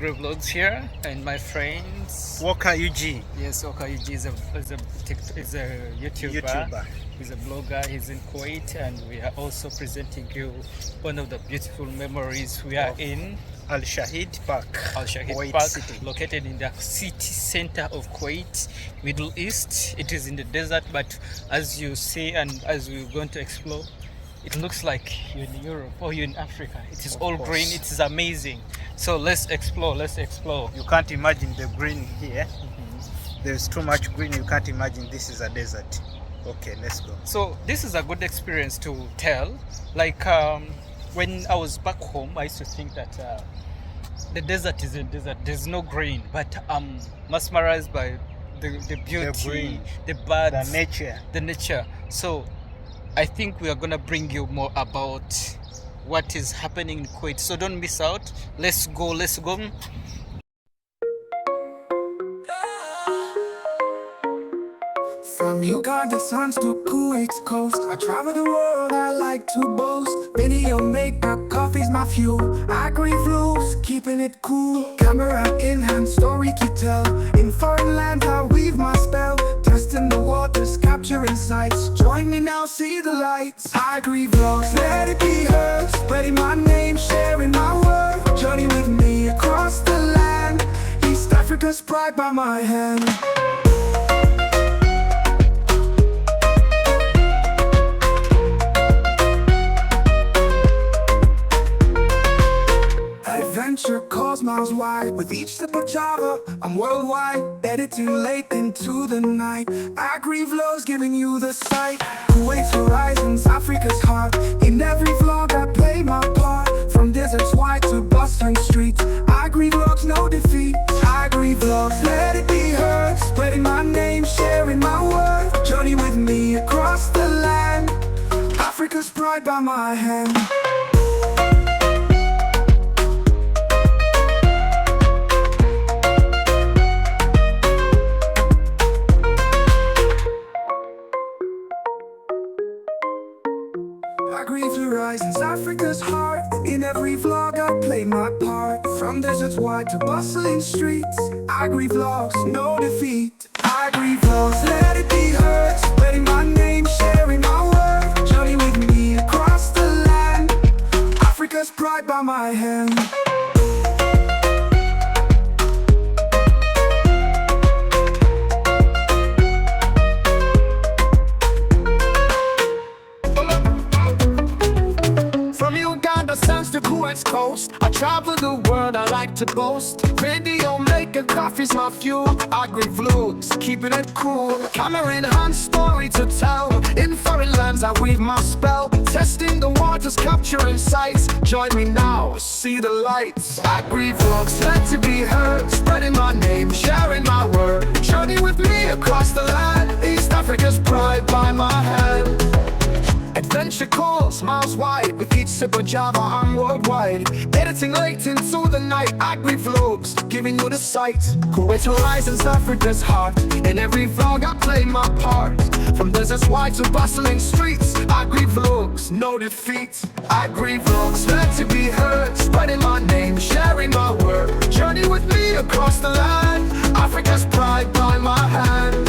Agri Vlogs here, and my friends. Walker UG. Yes, Oka UG is a YouTuber. He's a blogger. He's in Kuwait, and we are also presenting you one of the beautiful memories. We are in Shaheed Park. Shaheed Park, located in the city center of Kuwait, Middle East. It is in the desert, but as you see and as we're going to explore, it looks like you're in Europe or you're in Africa. It is all green. It is amazing. So let's explore. You can't imagine the green here. There's too much green. You can't imagine this is a desert. Okay, let's go. So this is a good experience to tell. Like when I was back home, I used to think that the desert is a desert. There's no green, but I'm mesmerized by the beauty, The green, the birds, the nature. So I think we are gonna bring you more about what is happening in Kuwait. So don't miss out. Let's go. From Uganda suns to Kuwait's coast, I travel the world, I like to boast. Video makeup, coffee's my fuel. Agri-flows, keeping it cool. Camera in hand, story to tell. In foreign lands, I weave my spell. Testing the waters, capturing sights. Join me now, see the lights. Agri-vlogs, let it be heard. Spreading my name, sharing my word. Journey with me across the land. East Africa's pride by my hand. Adventure calls miles wide. With each sip of Java, I'm worldwide. Editing late into the night. Agri-vlogs giving you the sight. Kuwait's horizons, Africa's heart. In every vlog I play my part. From deserts wide to bustling streets. Agri-vlogs, no defeat. Agri-vlogs, let it be heard. Spreading my name, sharing my word. Journey with me across the land. Africa's pride by my hand. Horizons, Africa's heart. In every vlog I play my part. From deserts wide to bustling streets. Agri-vlogs, no defeat. Agri-vlogs, let it be heard. Spreading my name, sharing my word. Journey with me across the land. Africa's pride by my hand. To Kuwait's coast, I travel the world, I like to boast. Video maker, coffee's my fuel. Agri-vlogs, keeping it cool. Camera in hand, story to tell. In foreign lands, I weave my spell. Testing the waters, capturing sights. Join me now, see the lights. Agri-vlogs, let it be heard. Spreading my name, sharing my word. Journey with me across the land. East Africa's pride by my hand. Adventure calls miles wide. With each sip of Java, I'm worldwide. Editing late into the night. Agri-vlogs, giving you the sight. Kuwait's horizons, Africa's heart. In every vlog I play my part. From deserts wide to bustling streets. Agri-vlogs, no defeat. Agri-vlogs, let it be heard. Spreading my name, sharing my word. Journey with me across the land. Africa's pride by my hand.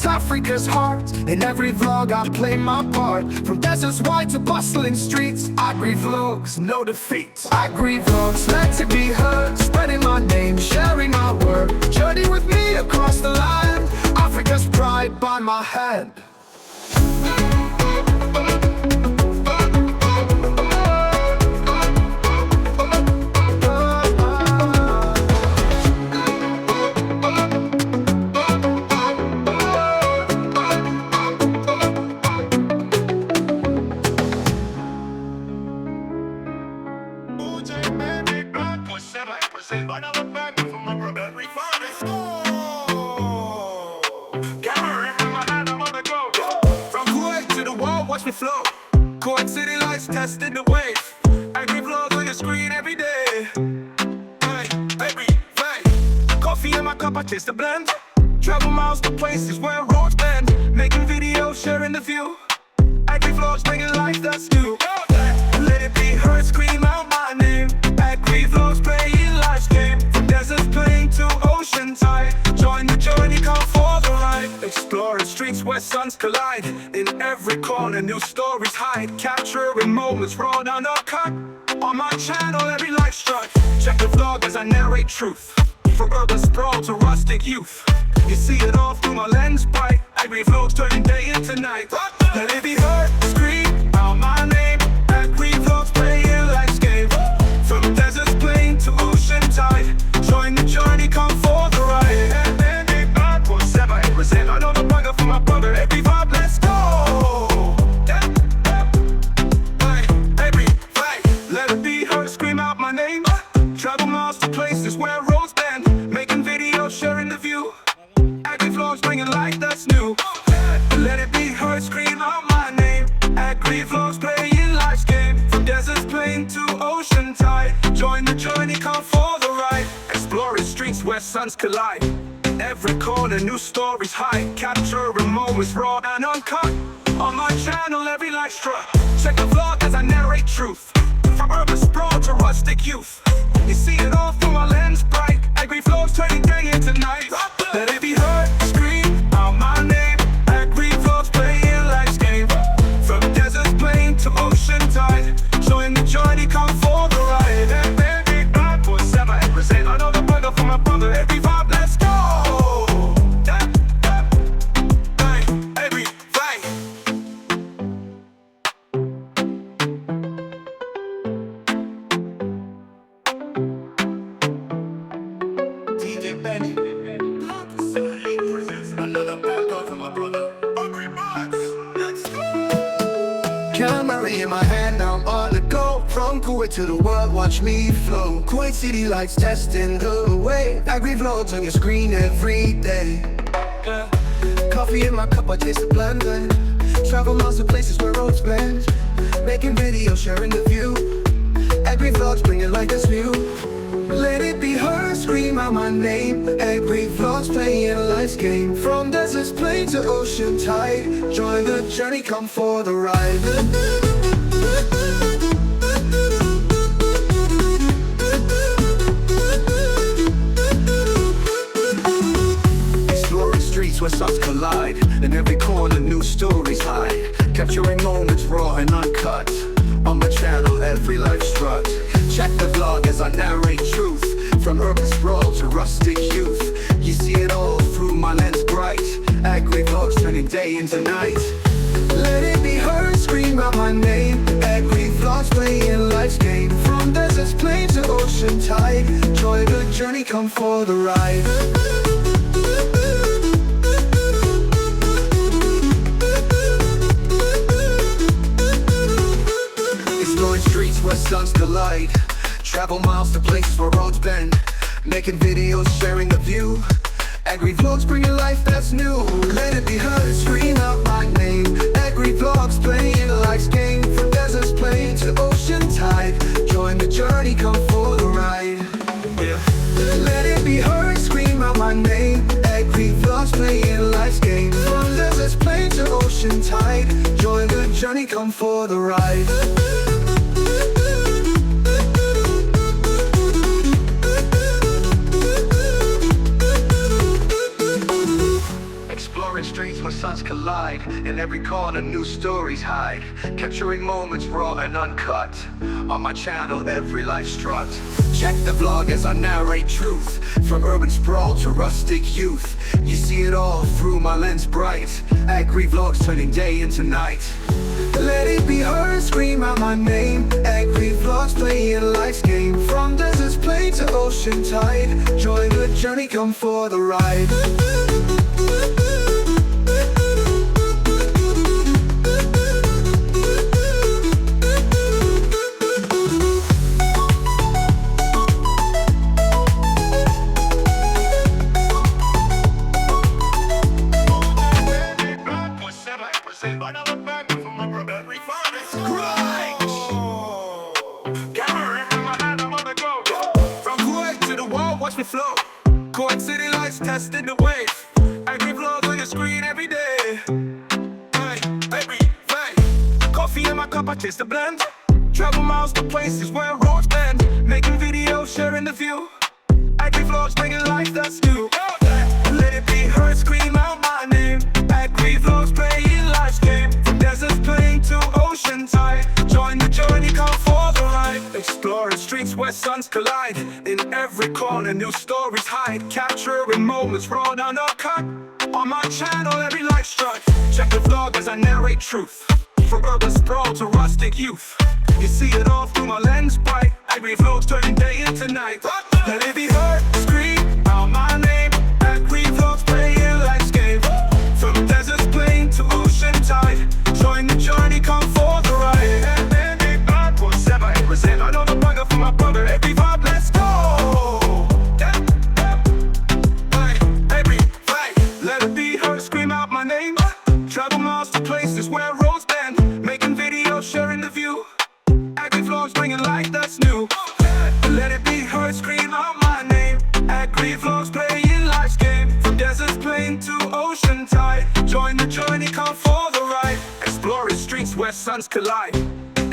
Africa's heart. In every vlog I play my part. From deserts wide to bustling streets. Agri-vlogs, no defeat. Agri-vlogs, let it be heard. Spreading my name, sharing my word. Journey with me across the land. Africa's pride by my hand. From Kuwait to the world, watch me flow. Kuwait city lights testing the wave. on your screen every day. Hey, every day. Coffee in my cup, I taste the blend. Travel miles to places where roads bend. Making videos, sharing the view. Agri vlogs, bringing life that's new. Let it be heard, scream out my name. Agri vlogs, playing life's game. From deserts plain to ocean tide. Join the journey, come for the ride. Exploring streets where suns collide. In every corner, new stories hide. Capturing moments raw and uncut. On my channel, every life struck. Check the vlog as I narrate truth. From urban sprawl to rustic youth. You see it all through my lens bright. Agri vlogs turning day into night. Let it be heard, scream out my name. Agri vlogs playing life's game. From deserts plain to ocean tide. Join the journey, come for the ride. And big bad boy, 7-8%. I know the bugger for my brother. Every vibe, let's go. Every vibe, let it be heard, scream out my name. Travel miles to places where roads bend. Making videos, sharing the view. Agri vlogs bringing life that's new. Let it be heard, scream out my name. Agri vlogs playing life's game. From deserts plain to ocean tide. Join the journey, come for the ride. Exploring streets where suns collide. In every corner, new stories hide. Capturing moments raw and uncut. On my channel, every life struck. Check the vlog as I narrate truth. From urban sprawl to rustic youth. You see it all through my lens bright. Agri vlogs turning day into night. Let it be heard, scream out my name. Agri vlogs playing life's game. From deserts plain to ocean tide. Join the journey, come for the ride. And big bad boy, 7-8%. I know the bugger for my brother. Every vibe, let's go. Every vibe. DJ Benny. Another bad dog for my brother. Camera in my hand, now I'm on the go. From Kuwait to the world, watch me flow. Kuwait city lights testing the way. Agri vlogs on your screen every day. Coffee in my cup, I taste the blending. Travel miles to places where roads bend. Making videos, sharing the view. Agri vlogs bringing life that's new. Let it be heard, scream out my name. Agri vlogs playing life's game. From deserts plain to ocean tide. Join the journey, come for the ride. Exploring streets where suns collide. In every corner, new stories hide. Capturing moments raw and uncut. On my channel, every life struck. Check the vlog as I narrate truth. From urban sprawl to rustic youth. You see it all through my lens bright. Agri vlogs turning day into night. Let it be heard, scream out my name. Agri vlogs playing life's game. From deserts plain to ocean tide. Join the journey, come for the ride. Exploring streets where suns collide. Travel miles to places where roads bend. Making videos, sharing the view. Agri vlogs bringing life that's new. Let it be heard, scream out my name. Agri vlogs playing life's game. From deserts plain to ocean tide. Join the journey, come for the ride. Let it be heard, scream out my name. Agri vlogs playing life's game. From deserts plain to ocean tide. Join the journey, come for the ride. Streets where suns collide. In every corner, new stories hide. Capturing moments raw and uncut. On my channel, every life struck. Check the vlog as I narrate truth. From urban sprawl to rustic youth. You see it all through my lens bright. Agri vlogs turning day into night. Let it be heard, scream out my name. Agri vlogs playing life's game. From deserts plain to ocean tide. Join the journey, come for the ride. Camera in flow. Kuwait city lights testing the wave. Angry vlogs on your screen every day. Hey, baby, hey. Coffee in my cup, I taste the blend. Travel miles to places where roads bend. Making videos, sharing the view. Angry vlogs bringing life that's new. Let it be heard, scream out my name. Angry vlogs playing life's game. From deserts plain to ocean tide. Join the journey, come for the ride. Exploring streets where suns collide. In every corner, new stories hide. Capturing moments raw and uncut. On my channel, every life struck. Check the vlog as I narrate truth. From urban sprawl to rustic youth. You see it all through my lens bright. Angry vlogs turning day into night. Let it be heard, scream out my name. Angry vlogs playing life's game. From deserts plain to ocean tide. Join the journey, come for the ride. Big bad boys, never represent. I know the bugger for my brother. Every vibe, let's go. Every fight, let it be heard, scream out my name. Travel miles to places where roads bend. Making videos, sharing the view. Angry vlogs bringing life that's new. Let it be heard, scream out my name. Angry vlogs playing life's game. From deserts plain to ocean tide. Join the journey, come for the ride. Exploring streets where suns collide.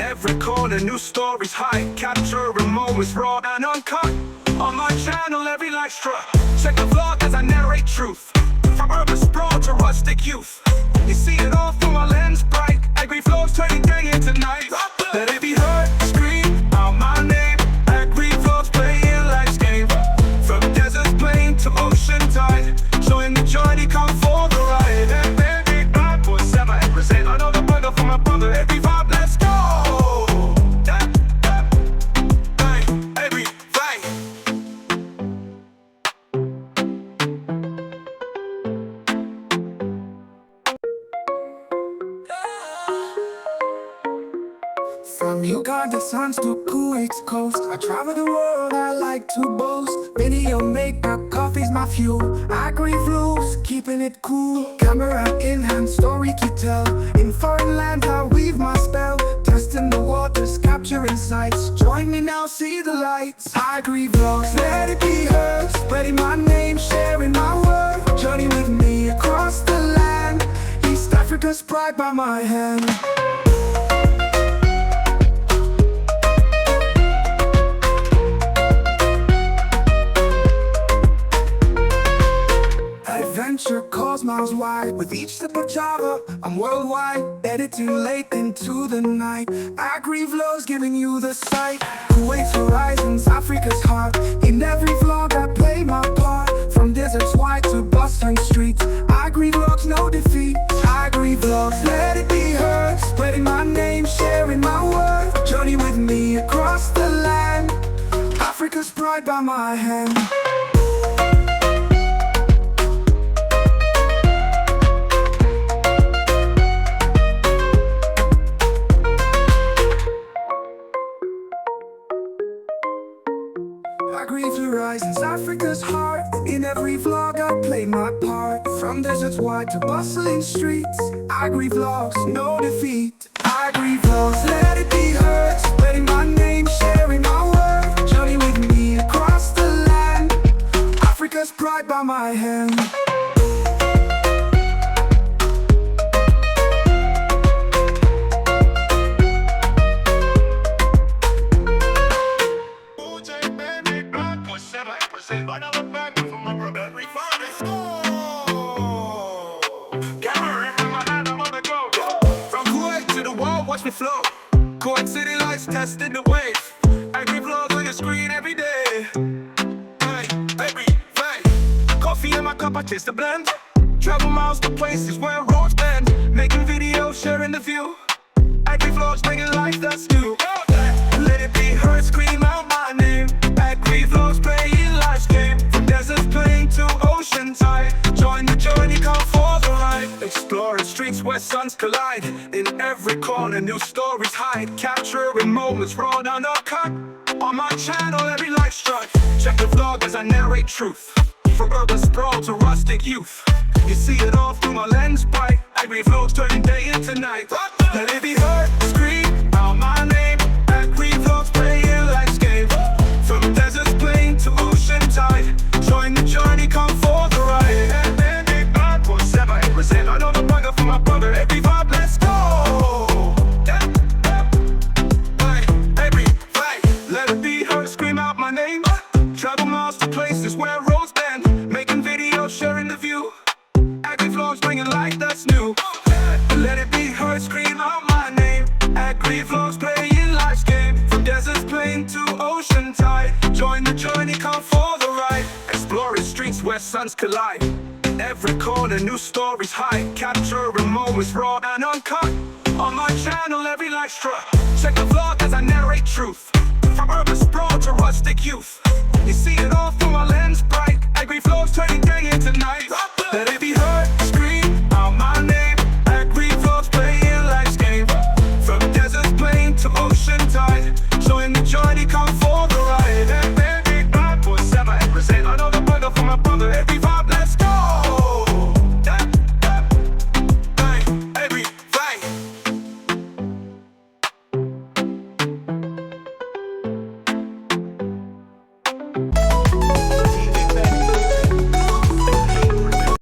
Every corner, new stories hide. Capturing moments raw and uncut. On my channel, every life struck. Check the vlog as I narrate truth. From urban sprawl to rustic youth. You see it all through my lens bright. Angry vlogs turning day into night. Let it be heard, scream out my name. Angry vlogs playing life's game. From deserts plain to ocean tide. Join the journey, come for the ride. And big bad boys, never represent. I know the burger for my brother. Every vibe, let's go. Every fight. From Uganda suns to Kuwait's coast, I travel the world, I like to boast. Video maker, coffee's my fuel. Agri flows, keeping it cool. Camera in hand, story to tell. In foreign land, I weave my spell. Testing the waters, capturing sights. Join me now, see the lights. Agri vlogs, let it be heard. Spreading my name, sharing my word. Journey with me across the land. East Africa's pride by my hand. Adventure calls miles wide. With each sip of Java, I'm worldwide. Editing late into the night. Agri vlogs giving you the sight. Kuwait's horizons, Africa's heart. In every vlog I play my part. From deserts wide to bustling streets. Agri vlogs, no defeat. Agri vlogs, let it be heard. Spreading my name, sharing my word. Journey with me across the land. Africa's pride by my hand. Agri horizons, Africa's heart. In every vlog I play my part. From deserts wide to bustling streets. Agri vlogs, no defeat. Agri vlogs, let it be heard. Spreading my name, sharing my word. Journey with me across the land. Africa's pride by my hand. From Kuwait to the world, watch me flow. Kuwait city lights testing the wave. Angry vlogs on your screen every day. Hey, every fight. Coffee in my cup, I taste the blend. Travel miles to places where roads bend. Making videos, sharing the view. Angry vlogs bringing life that's new. Let it be heard, scream out my name. Angry vlogs playing life's game. From deserts plain to ocean tide. Join the journey, come for the ride. Exploring streets where suns collide. In every corner, new stories hide. Capturing moments raw and uncut. On my channel, every life struck. Check the vlog as I narrate truth. From urban sprawl to rustic youth. You see it all through my lens bright. Angry vlogs turning day into night. Let it be heard, scream out my name. Angry vlogs playing life's game. From deserts plain to ocean tide. Agri-vlogs playing life's game, from deserts plain to ocean tide. Join the journey, come for the ride. Exploring streets where suns collide. Every corner, new stories hide. Capturing moments raw and uncut. On my channel, every life's struck. Check the vlog as I narrate truth. From urban sprawl to rustic youth. You see it all through my lens bright. Agri-vlogs turning day into night.